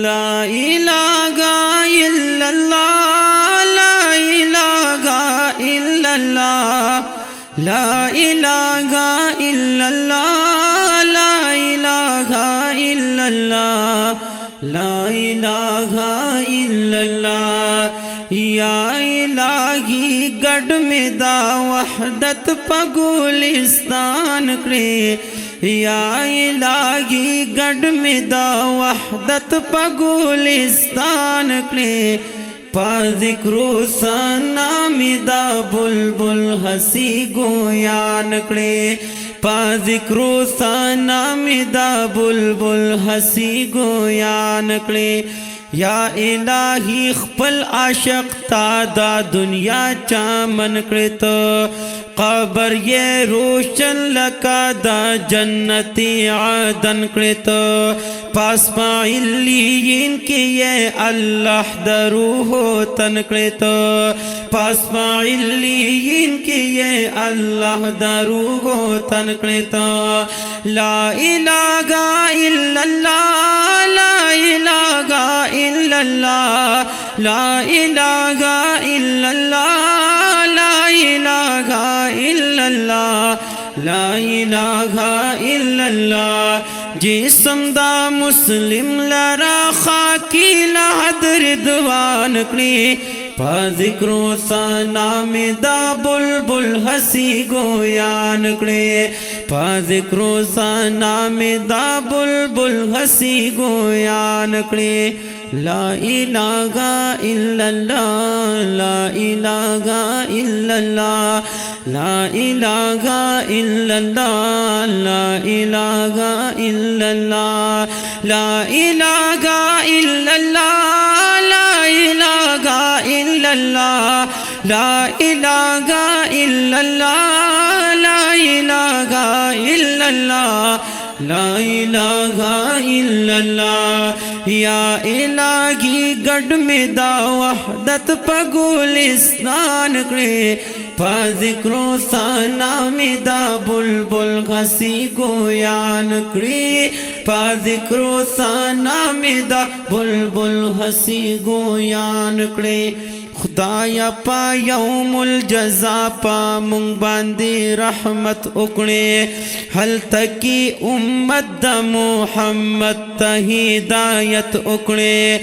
لا إله إلا الله لا إله إلا الله لا إله إلا الله لا إله إلا الله لا إله إلا الله یا الہی گڑھ میں دا وحدت پا گلستان کرے یا الہی گڑھ میں دا وحدت پا گلستان کرے پا ذکر و ثنا میں دا بلبل ہنسی گویان کرے پا ذکر و ثنا میں دا بلبل ہنسی گویان کرے یا الہی خپل عاشق تا دا دنیا چامن کرتا قبر یہ روشن لکا دا جنتی عدن کرتا پاس پا علیین کی یہ اللہ دروح تن کرتا پاس پا علیین کی یہ اللہ دروح تن کرتا لا الہ الا اللہ لا الہ إلا الله لا إله إلا الله لا إله إلا الله لا إله إلا الله جسم دا مسلم لرا خاکی لحد رضوان کری پا ذکر و ثنا میں دا بلبل ہنسی گویان کرے پا ذکر و ثنا میں دا بلبل ہنسی گویان کرے لا الہ الا اللہ لا الہ الا اللہ لا الہ الا اللہ لا الہ الا اللہ لا الہ الا اللہ لا الہ الا اللہ لا الہ الا اللہ لا الہ الا اللہ لا الہ الا اللہ یا الہی گڑھ میں دا وحدت پا گلستان کرے پا ذکر و ثنا میں دا بلبل ہنسی گویان کرے پا ذکر و ثنا میں دا بلبل ہنسی گویان کرے خدایا پا یوم الجزا پا مونگ باندی رحمت اکڑے حل تکی امت دا محمد تا ہدایت اکڑے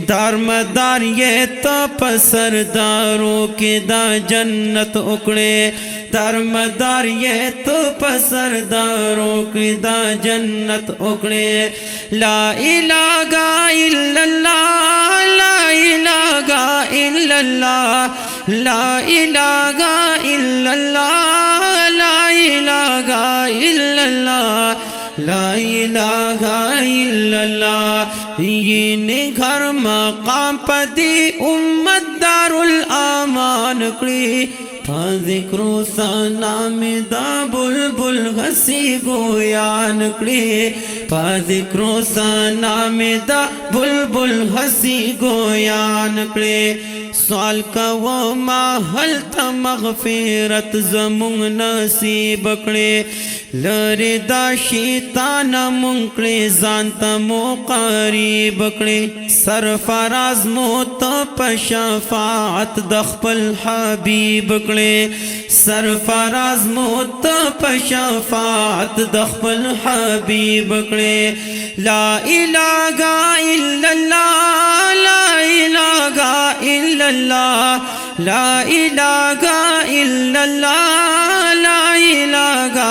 دار مدار یہ تو پسرداروں کے دا جنت اکڑے دار مدار یہ تو پسرداروں کے دا جنت اکڑے لا الہ الا اللہ لا الہ الا اللہ لا الہ الا اللہ لا الہ الا اللہ لا الہ الا اللہ یہ نگھر مقام پدی امت دار الامان کری پا ذکر و ثنا میں دا بلبل ہنسی گویان کری پا ذکر و ثنا میں دا بلبل ہنسی گویان کری سوال کا وہ ماحل تا مغفرت زمونگ نصیب کرے لری دا شیطان منکڑے زانتا مو قریب کرے سرفراز موت پشفاعت دخپل حبیب کرے سرفراز موت پشفاعت دخپل حبیب کرے لا الہ الا اللہ لا الہ الا اللہ لا الہ الا اللہ لا الہ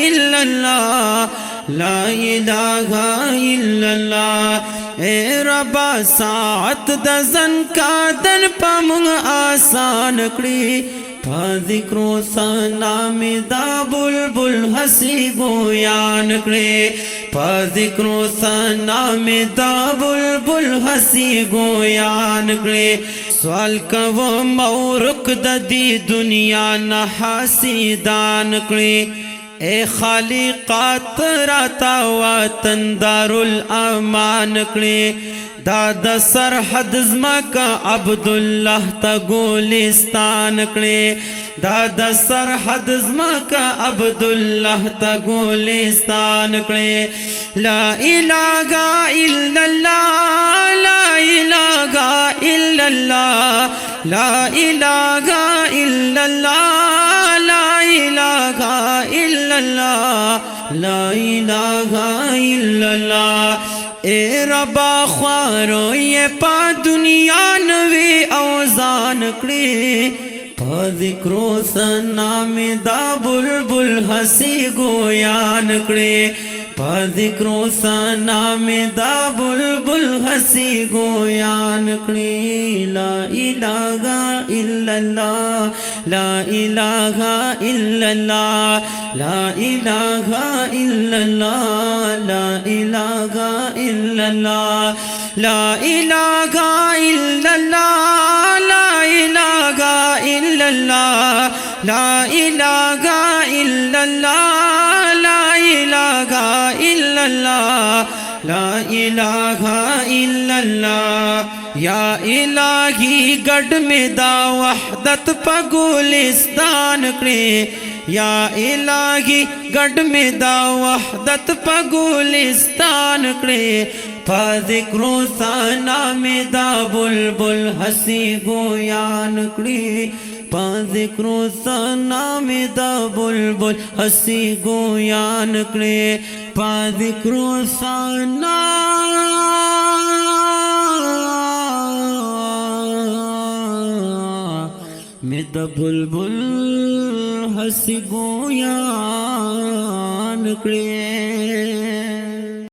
الا اللہ لا الہ الا اللہ اے ربا ساعت دزن کا دن پا منگ آسان کری پا ذکر و ثنا میں دا بلبل ہنسی گویان کرے پا ذکر و ثنا میں دا بلبل ہنسی گویان کرے سوال کا وہ مورک دا دی دنیا نہ حاسدان کرے اے خالقات راتا وطن دار الامان کرے دادا سرحد زمکا عبداللہ تا گولستان کرے دادا سرحد زمکا عبداللہ تا گولستان کرے لا الہ الا اللہ لا إله إلا الله لا إله إلا الله لا إله إلا الله اے ربا خوارو یہ پا دنیا نوی اوزان کڑی پا ذکرو سنا میں دا بلبل ہسی گویان کڑی پا ذکرو سنا میں دا بلبل ہسی گویان کڑی لا الہ الا اللہ لا الہ الا اللہ لا الہ الا اللہ لا الہ الا اللہ لا الہ الا اللہ لا الہ الا اللہ لا الہ الا اللہ لا الہ الا اللہ لا الہ الا اللہ یا الہی گڑھ میں دا وحدت پا گلستان کرے یا الہی گڑھ میں دا وحدت پا گلستان کرے پا ذکر و ثنا میں دا بلبل ہسی گویان کرے پا ذکر و ثنا میں دا بلبل ہسی گویان کرے پا ذکر و ثنا میں دا بلبل ہسی گویان کرے